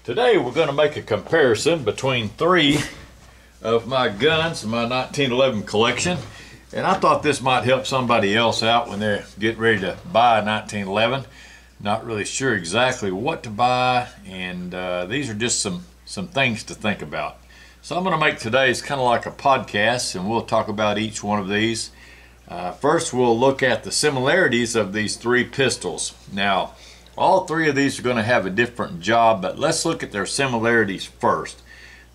Today we're going to make a comparison between three of my guns in my 1911 collection, and I thought this might help somebody else out when they're getting ready to buy a 1911. Not really sure exactly what to buy, and these are just some things to think about. So I'm going to make today's kind of like a podcast, and we'll talk about each one of these. First we'll look at the similarities of these three pistols. Now all three of these are going to have a different job, but let's look at their similarities first.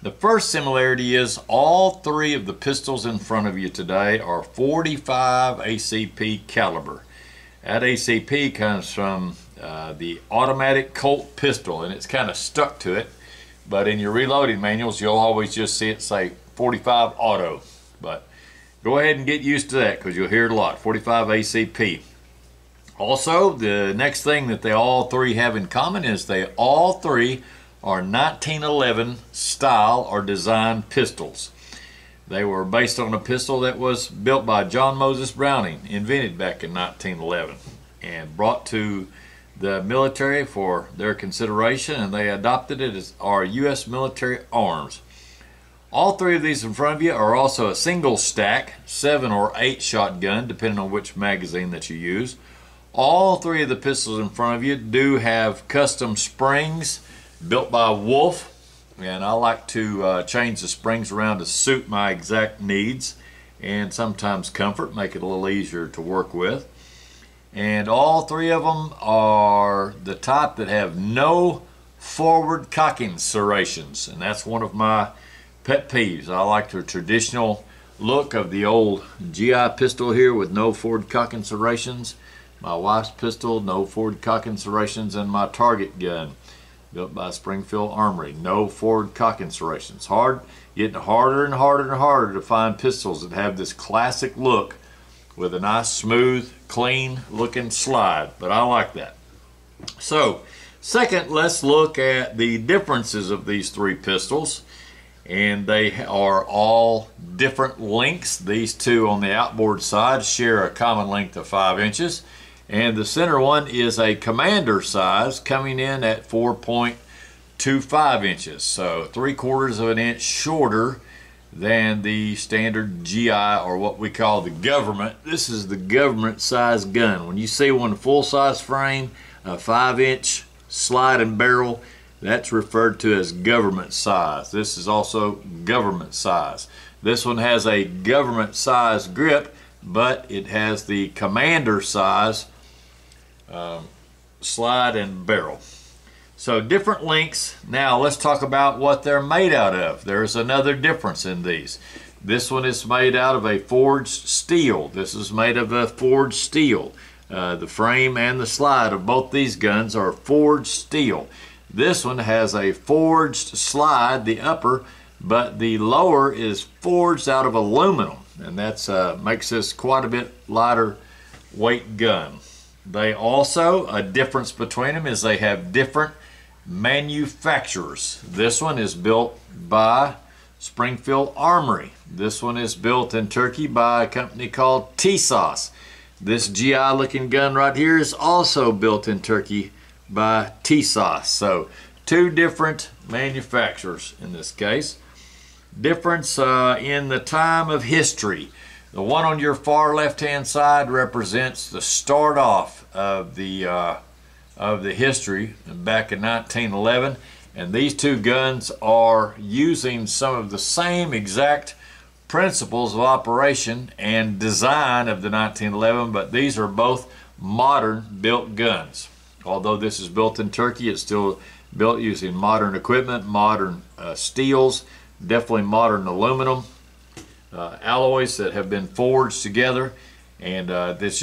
The first similarity is all three of the pistols in front of you today are 45 ACP caliber. That ACP comes from the automatic Colt pistol, and it's kind of stuck to it, but in your reloading manuals you'll always just see it say 45 auto. But go ahead and get used to that because you'll hear it a lot, 45 ACP. Also, the next thing that they all three have in common is they all three are 1911 style or design pistols. They were based on a pistol that was built by John Moses Browning, invented back in 1911, and brought to the military for their consideration, and they adopted it as our U.S. military arms. All three of these in front of you are also a single stack 7 or 8 shotgun, depending on which magazine that you use. All three of the pistols in front of you do have custom springs built by Wolf, and I like to change the springs around to suit my exact needs and sometimes comfort, make it a little easier to work with. And all three of them are the type that have no forward cocking serrations, and that's one of my pet peeves. I like the traditional look of the old GI pistol here with no forward cocking serrations. My wife's pistol, no forward cocking serrations, and my target gun, built by Springfield Armory, no forward cocking serrations. Getting harder and harder and harder to find pistols that have this classic look with a nice, smooth, clean looking slide, but I like that. So, second, let's look at the differences of these three pistols, and they are all different lengths. These two on the outboard side share a common length of 5 inches. And the center one is a commander size, coming in at 4.25 inches, so 3/4 of an inch shorter than the standard GI, or what we call the government. This is the government size gun. When you see one full-size frame, a 5-inch slide and barrel, that's referred to as government size. This is also government size. This one has a government size grip, but it has the commander size slide and barrel. So different lengths. Now let's talk about what they're made out of. There's another difference in these. This one is made out of a forged steel. This is made of a forged steel. The frame and the slide of both these guns are forged steel. This one has a forged slide, the upper, but the lower is forged out of aluminum, and that's makes this quite a bit lighter weight gun. They also, a difference between them is they have different manufacturers. This one is built by Springfield Armory. This one is built in Turkey by a company called E.D.C. This GI looking gun right here is also built in Turkey by E.D.C. So two different manufacturers in this case. Difference in the time of history. The one on your far left-hand side represents the start off of the history back in 1911, and these two guns are using some of the same exact principles of operation and design of the 1911, but these are both modern built guns. Although this is built in Turkey, it's still built using modern equipment, modern steels, definitely modern aluminum. Alloys that have been forged together, and it's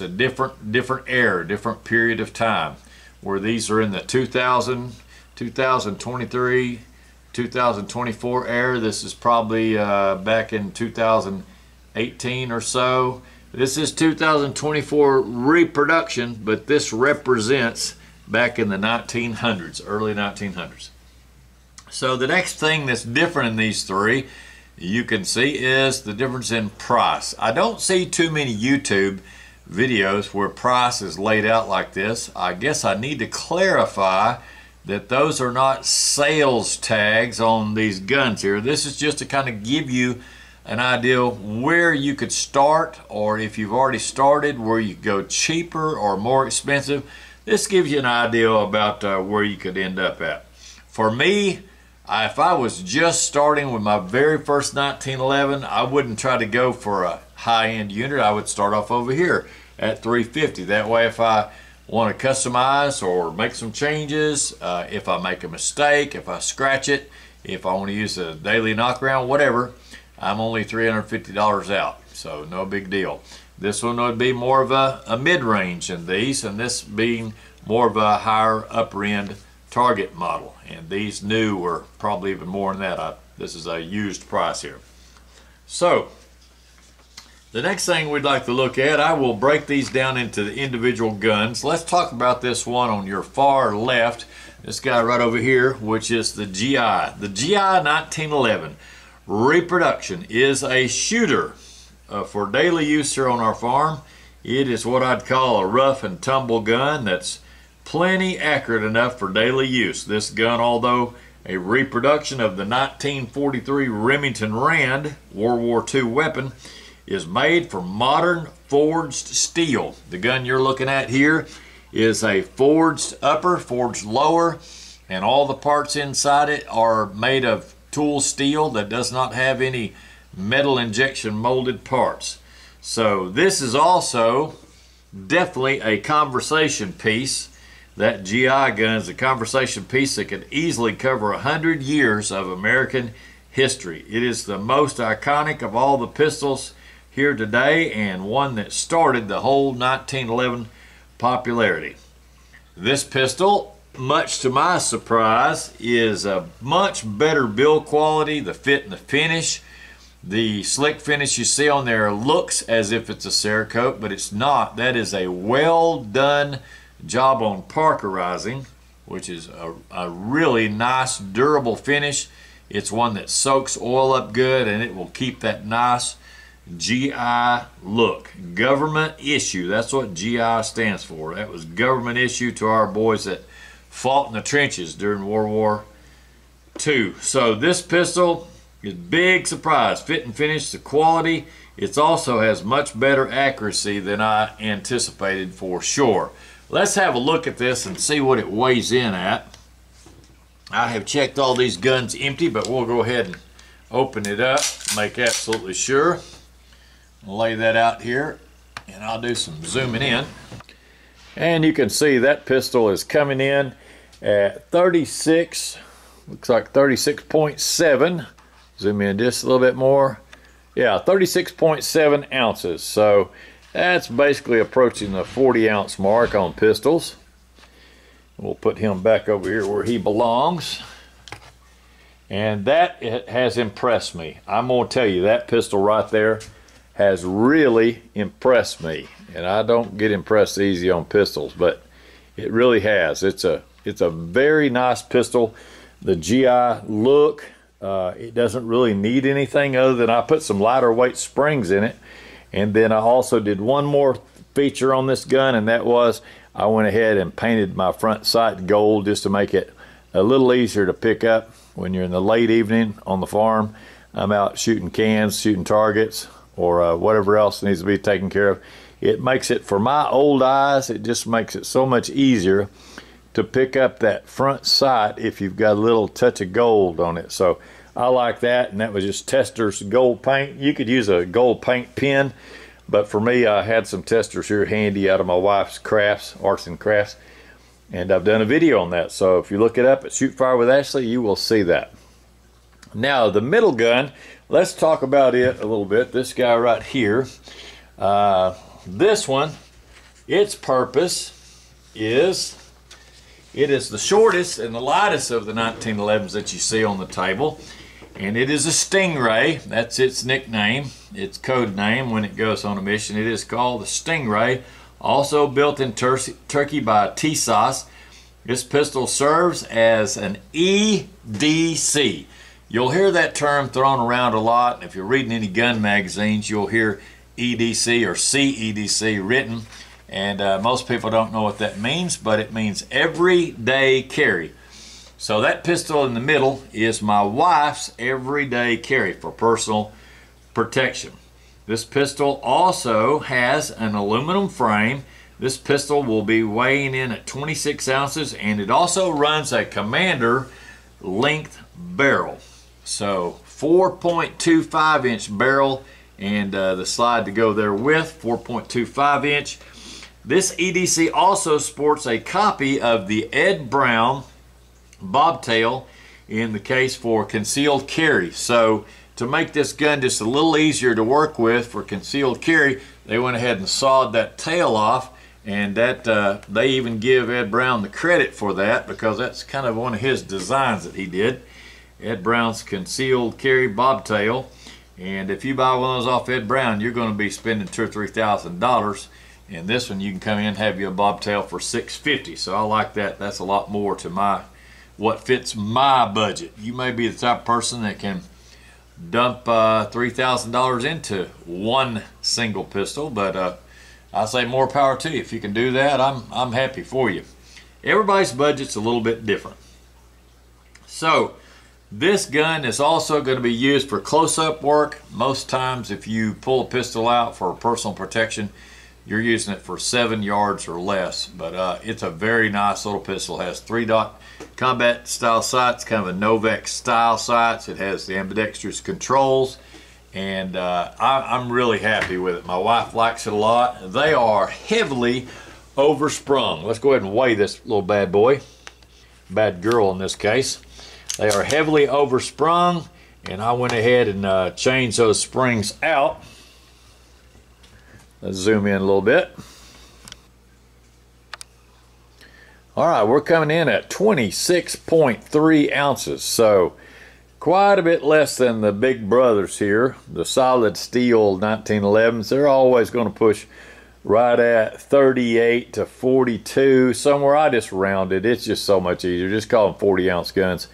a different era, different period of time, where these are in the 2023, 2024 era. This is probably back in 2018 or so. This is 2024 reproduction, but this represents back in the 1900s, early 1900s. So the next thing that's different in these three, you can see, is the difference in price. I don't see too many YouTube videos where price is laid out like this. I guess I need to clarify that those are not sales tags on these guns here. This is just to kind of give you an idea where you could start, or if you've already started, where you could go cheaper or more expensive. This gives you an idea about where you could end up at. For me, if I was just starting with my very first 1911, I wouldn't try to go for a high-end unit. I would start off over here at $350. That way, if I want to customize or make some changes, if I make a mistake, if I scratch it, if I want to use a daily knockaround, whatever, I'm only $350 out, so no big deal. This one would be more of a mid-range than these, and this being more of a higher upper end target model, and these new were probably even more than that. This is a used price here. So the next thing we'd like to look at, I will break these down into the individual guns. Let's talk about this one on your far left, this guy right over here, which is the GI. The GI 1911 reproduction is a shooter for daily use here on our farm. It is what I'd call a rough and tumble gun that's plenty accurate enough for daily use. This gun, although a reproduction of the 1943 Remington Rand World War II weapon, is made from modern forged steel. The gun you're looking at here is a forged upper, forged lower, and all the parts inside it are made of tool steel that does not have any metal injection molded parts. So this is also definitely a conversation piece. That GI gun is a conversation piece that could easily cover 100 years of American history. It is the most iconic of all the pistols here today, and one that started the whole 1911 popularity. This pistol, much to my surprise, is a much better build quality. The fit and the finish, the slick finish you see on there looks as if it's a Cerakote, but it's not. That is a well done job on parkerizing, which is a really nice durable finish. It's one that soaks oil up good, and it will keep that nice GI look. Government issue, that's what GI stands for. That was government issue to our boys that fought in the trenches during World War II. So this pistol is big surprise. Fit and finish, the quality. It also has much better accuracy than I anticipated for sure. Let's have a look at this and see what it weighs in at. I have checked all these guns empty, but we'll go ahead and open it up, make absolutely sure. I'll lay that out here, and I'll do some zooming in. And you can see that pistol is coming in at 36, looks like 36.7. Zoom in just a little bit more. Yeah, 36.7 ounces. So that's basically approaching the 40-ounce mark on pistols. We'll put him back over here where he belongs. And that has impressed me. I'm going to tell you, that pistol right there has really impressed me. And I don't get impressed easy on pistols, but it really has. It's a very nice pistol. The GI look, it doesn't really need anything other than I put some lighter weight springs in it. And then I also did one more feature on this gun, and that was I went ahead and painted my front sight gold just to make it a little easier to pick up when you're in the late evening on the farm. I'm out shooting cans, shooting targets, or whatever else needs to be taken care of. It makes it, for my old eyes, it just makes it so much easier to pick up that front sight if you've got a little touch of gold on it. So I like that, and that was just Tester's gold paint. You could use a gold paint pen, but for me, I had some Testers here handy out of my wife's crafts, arts and crafts, and I've done a video on that. So if you look it up at Shoot Fire with Ashley, you will see that. Now, the middle gun, let's talk about it a little bit. This guy right here, this one, its purpose is, it is the shortest and the lightest of the 1911s that you see on the table. And it is a Stingray. That's its nickname, its code name when it goes on a mission. It is called the Stingray, also built in Turkey by E.D.C. This pistol serves as an E.D.C. You'll hear that term thrown around a lot. If you're reading any gun magazines, you'll hear E.D.C. or C.E.D.C. written. And most people don't know what that means, but it means everyday carry. So that pistol in the middle is my wife's everyday carry for personal protection. This pistol also has an aluminum frame. This pistol will be weighing in at 26 ounces, and it also runs a commander length barrel. So 4.25 inch barrel, and the slide to go there with 4.25 inch. This E.D.C also sports a copy of the Ed Brown bobtail in the case for concealed carry. So to make this gun just a little easier to work with for concealed carry, they went ahead and sawed that tail off, and that they even give Ed Brown the credit for that, because that's kind of one of his designs that he did. Ed Brown's concealed carry bobtail, and if you buy one of those off Ed Brown, you're going to be spending $2,000 or $3,000. And this one, you can come in and have you a bobtail for $650. So I like that. That's a lot more to what fits my budget. You may be the type of person that can dump $3,000 into one single pistol, but I say more power to you. If you can do that, I'm happy for you. Everybody's budget's a little bit different. So this gun is also going to be used for close-up work. Most times if you pull a pistol out for personal protection, you're using it for 7 yards or less. But it's a very nice little pistol. It has 3-dot combat style sights, kind of a Novak style sights. It has the ambidextrous controls, and I'm really happy with it. My wife likes it a lot. They are heavily oversprung. Let's go ahead and weigh this little bad boy. Bad girl in this case. They are heavily oversprung, and I went ahead and changed those springs out. Let's zoom in a little bit. All right, we're coming in at 26.3 ounces, so quite a bit less than the big brothers here. The solid steel 1911s, they're always going to push right at 38 to 42. Somewhere I just rounded. It's just so much easier. Just call them 40-ounce guns.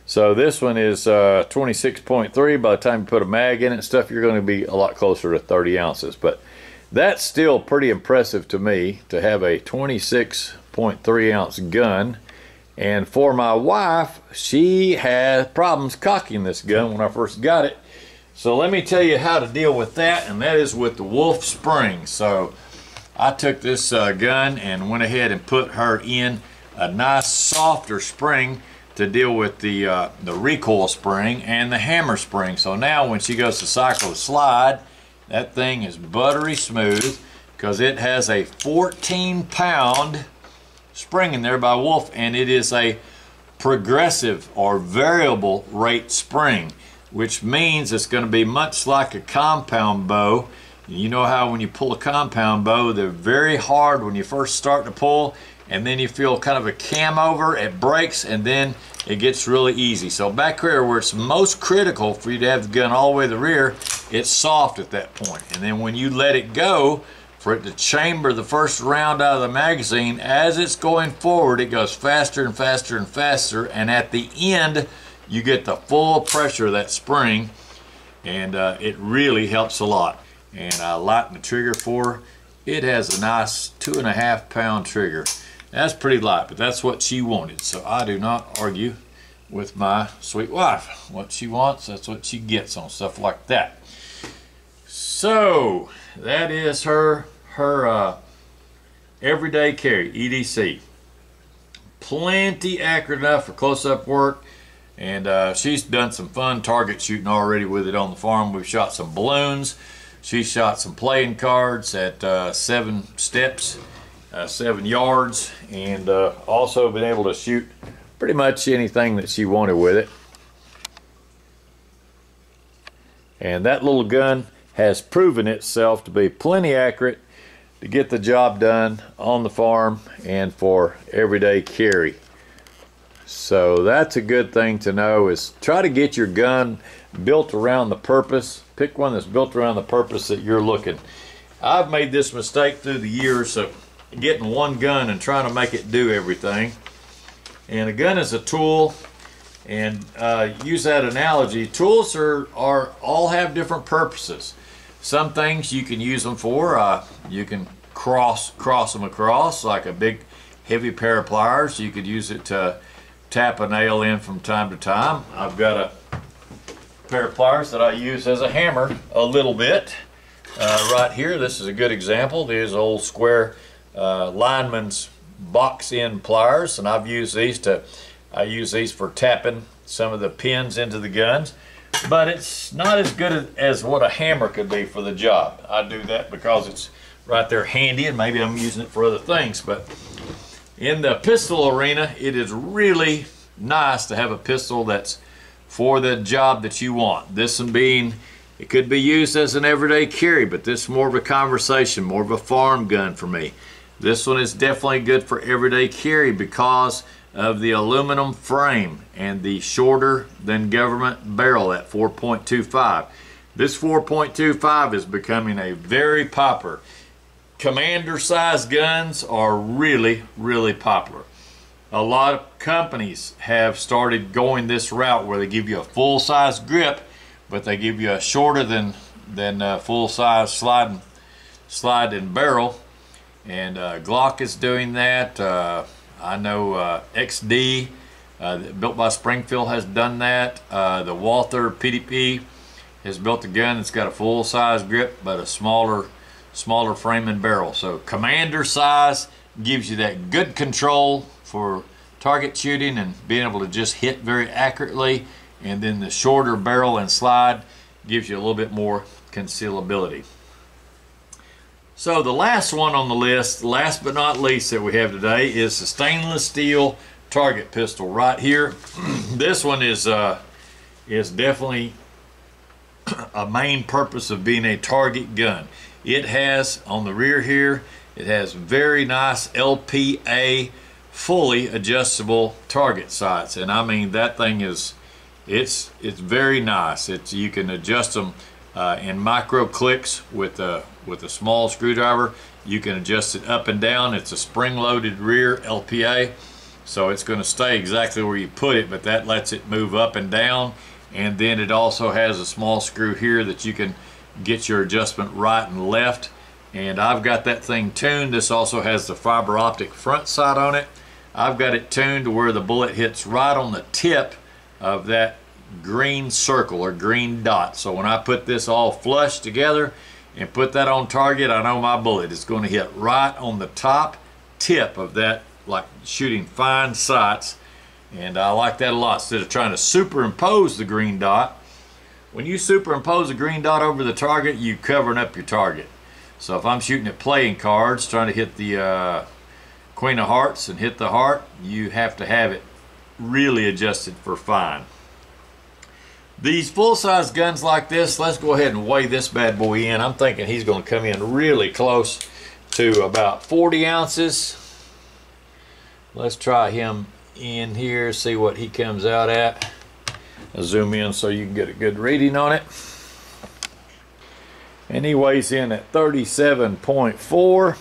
So this one is 26.3. By the time you put a mag in it and stuff, you're going to be a lot closer to 30 ounces. But that's still pretty impressive to me to have a 26.3 ounce gun. And for my wife, she had problems cocking this gun when I first got it. So let me tell you how to deal with that, and that is with the Wolf spring. So I took this gun and went ahead and put her in a nice softer spring to deal with the recoil spring and the hammer spring. So now when she goes to cycle the slide, that thing is buttery smooth because it has a 14-pound spring in there by Wolf, and it is a progressive or variable rate spring, which means it's going to be much like a compound bow. You know how when you pull a compound bow, they're very hard when you first start to pull, and then you feel kind of a cam over, it breaks, and then it gets really easy. So back here where it's most critical for you to have the gun all the way to the rear, it's soft at that point. And then when you let it go, for it to chamber the first round out of the magazine, as it's going forward, it goes faster and faster and faster, and at the end, you get the full pressure of that spring, and it really helps a lot. And I lighten the trigger for her. It has a nice 2.5-pound trigger. That's pretty light, but that's what she wanted, so I do not argue with my sweet wife. What she wants, that's what she gets on stuff like that. So that is her everyday carry, E.D.C. Plenty accurate enough for close-up work, and she's done some fun target shooting already with it on the farm. We've shot some balloons. She shot some playing cards at 7 steps, 7 yards, and also been able to shoot pretty much anything that she wanted with it. And that little gun has proven itself to be plenty accurate to get the job done on the farm and for everyday carry. So that's a good thing to know, is try to get your gun built around the purpose. Pick one that's built around the purpose that you're looking. I've made this mistake through the years of getting one gun and trying to make it do everything. And a gun is a tool, and use that analogy. Tools are all have different purposes. Some things you can use them for. You can cross them across like a big heavy pair of pliers. You could use it to tap a nail in from time to time. I've got a pair of pliers that I use as a hammer a little bit. Right here, this is a good example. These old square lineman's box end pliers, and I use these for tapping some of the pins into the guns, but it's not as good as what a hammer could be for the job. I do that because it's right there handy, and maybe I'm using it for other things. But in the pistol arena, it is really nice to have a pistol that's for the job that you want. This one being, it could be used as an everyday carry, but this is more of a conversation, more of a farm gun for me. This one is definitely good for everyday carry because of the aluminum frame and the shorter than government barrel at 4.25. This 4.25 is becoming a very popular. Commander size guns are really, really popular. A lot of companies have started going this route where they give you a full size grip, but they give you a shorter than full size sliding barrel. And Glock is doing that. I know XD, built by Springfield, has done that. The Walther PDP has built a gun that's got a full size grip but a smaller frame and barrel. So commander size gives you that good control for target shooting and being able to just hit very accurately, and then the shorter barrel and slide gives you a little bit more concealability. So the last one on the list, last but not least that we have today, is the stainless steel target pistol right here. This one is definitely a main purpose of being a target gun. It has on the rear here, it has very nice LPA fully adjustable target sights, and I mean that thing is, it's very nice. You can adjust them in micro clicks with a small screwdriver. You can adjust it up and down. It's a spring-loaded rear LPA, so it's going to stay exactly where you put it, but that lets it move up and down. And then it also has a small screw here that you can get your adjustment right and left. And I've got that thing tuned. This also has the fiber optic front sight on it. I've got it tuned to where the bullet hits right on the tip of that green circle or green dot. So when I put this all flush together and put that on target, I know my bullet is going to hit right on the top tip of that, like shooting fine sights. And I like that a lot. Instead of trying to superimpose the green dot, when you superimpose a green dot over the target, you're covering up your target. So if I'm shooting at playing cards, trying to hit the Queen of Hearts and hit the heart, you have to have it really adjusted for fine. These full-size guns like this, let's go ahead and weigh this bad boy in. I'm thinking he's going to come in really close to about 40 ounces. Let's try him in here, see what he comes out at. I'll zoom in so you can get a good reading on it. And he weighs in at 37.4.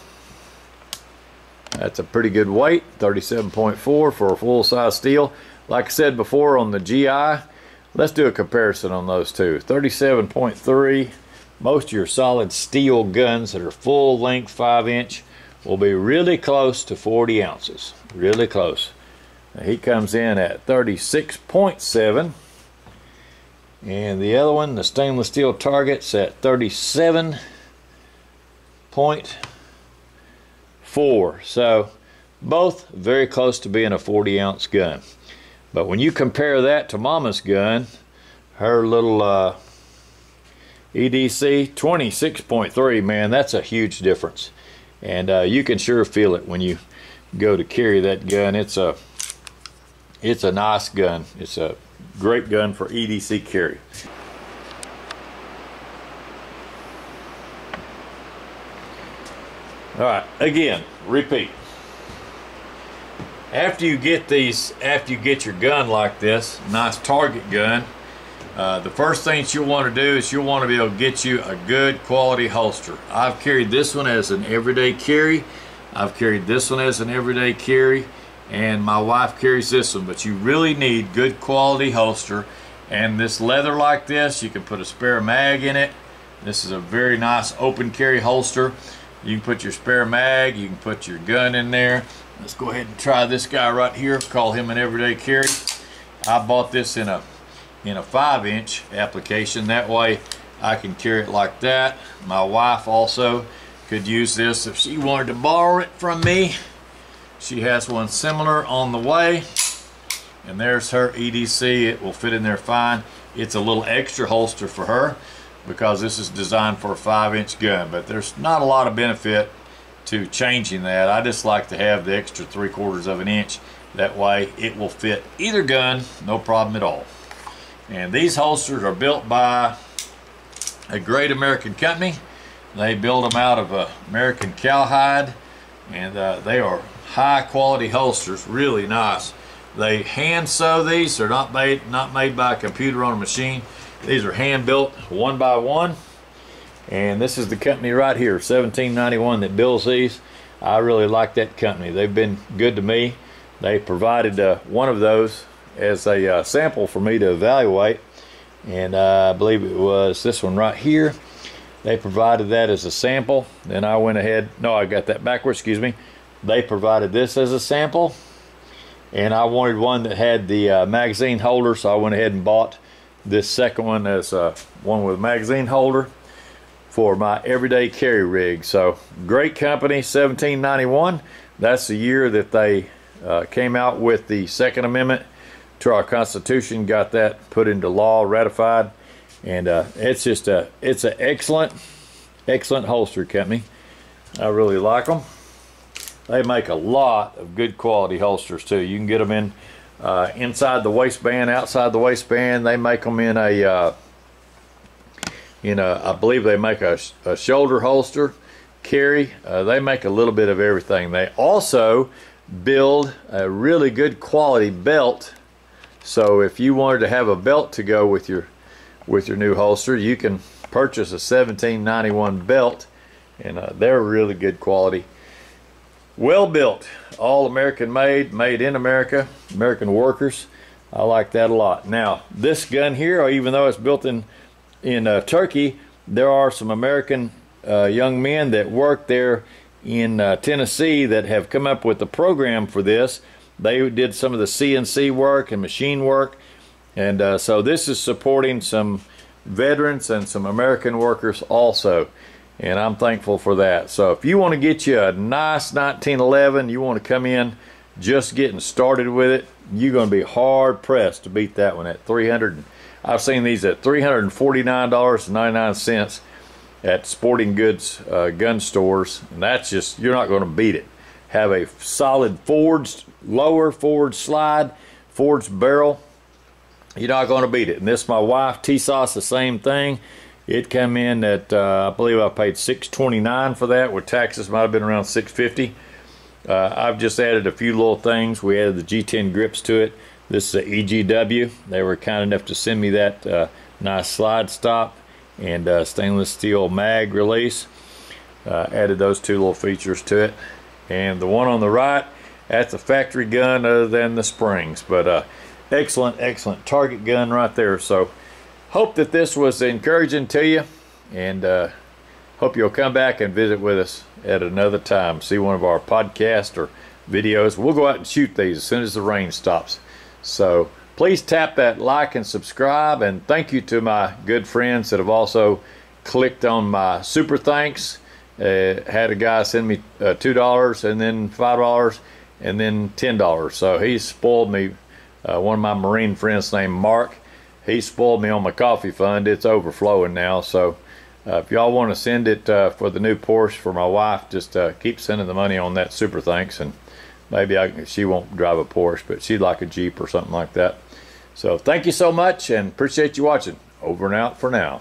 That's a pretty good weight, 37.4 for a full-size steel. Like I said before on the GI, let's do a comparison on those two. 37.3, most of your solid steel guns that are full length 5-inch will be really close to 40 ounces, really close. Now he comes in at 36.7, and the other one, the stainless steel target's at 37.4. So both very close to being a 40-ounce gun. But when you compare that to Mama's gun, her little E.D.C. 26.3, man, that's a huge difference. And you can sure feel it when you go to carry that gun. It's a nice gun. It's a great gun for E.D.C. carry. All right, again, repeat. After you get your gun like this, nice target gun, the first thing you'll want to do is you'll want to be able to get you a good quality holster. I've carried this one as an everyday carry. I've carried this one as an everyday carry, and my wife carries this one. But you really need good quality holster. And this leather like this, you can put a spare mag in it. This is a very nice open carry holster. You can put your spare mag, you can put your gun in there. Let's go ahead and try this guy right here, call him an everyday carry. I bought this in a 5-inch application, that way I can carry it like that. My wife also could use this if she wanted to borrow it from me. She has one similar on the way, and there's her E.D.C. It will fit in there fine. It's a little extra holster for her because this is designed for a 5-inch gun, but there's not a lot of benefit to changing that. I just like to have the extra 3/4 of an inch. That way it will fit either gun, no problem at all. And these holsters are built by a great American company. They build them out of American cowhide, and they are high quality holsters, really nice. They hand sew these. They're not made by a computer on a machine. These are hand built one by one, and this is the company right here, 1791, that builds these. I really like that company. They've been good to me. They provided one of those as a sample for me to evaluate, and I believe it was this one right here. They provided that as a sample. Then I went ahead, no, I got that backwards, excuse me. They provided this as a sample, and I wanted one that had the magazine holder, so I went ahead and bought this second one as one with a magazine holder for my everyday carry rig. So great company, 1791. That's the year that they came out with the Second Amendment to our Constitution, got that put into law, ratified, and it's an excellent holster company. I really like them. They make a lot of good quality holsters too. You can get them in inside the waistband, outside the waistband. They make them in I believe they make a shoulder holster, carry. They make a little bit of everything. They also build a really good quality belt. So if you wanted to have a belt to go with your new holster, you can purchase a 1791 belt, and they're really good quality. Well built, all American made in America, American workers. I like that a lot. Now this gun here, even though it's built in Turkey, there are some American young men that work there in Tennessee that have come up with a program for this. They did some of the CNC work and machine work, and so this is supporting some veterans and some American workers also, and I'm thankful for that. So if you want to get you a nice 1911, you want to come in just getting started with it, you're going to be hard pressed to beat that one at $300. I've seen these at $349.99 at sporting goods gun stores, and that's just, you're not going to beat it. Have a solid forged lower, forged slide, forged barrel, you're not going to beat it. And this, my wife, T-Sauce, the same thing. It came in at I believe I paid $629 for that, with taxes might have been around $650. I've just added a few little things. We added the G10 grips to it. This is a EGW. They were kind enough to send me that nice slide stop and stainless steel mag release. Added those two little features to it. And the one on the right, that's a factory gun other than the springs, but excellent target gun right there. So hope that this was encouraging to you, and hope you'll come back and visit with us at another time, see one of our podcasts or videos. We'll go out and shoot these as soon as the rain stops. So please tap that like and subscribe, and thank you to my good friends that have also clicked on my super thanks. Had a guy send me $2 and then $5 and then $10. So he spoiled me. One of my Marine friends named Mark, he spoiled me on my coffee fund. It's overflowing now. So if y'all want to send it for the new Porsche for my wife, just keep sending the money on that super thanks, and maybe she won't drive a Porsche, but she'd like a Jeep or something like that. So thank you so much, and appreciate you watching. Over and out for now.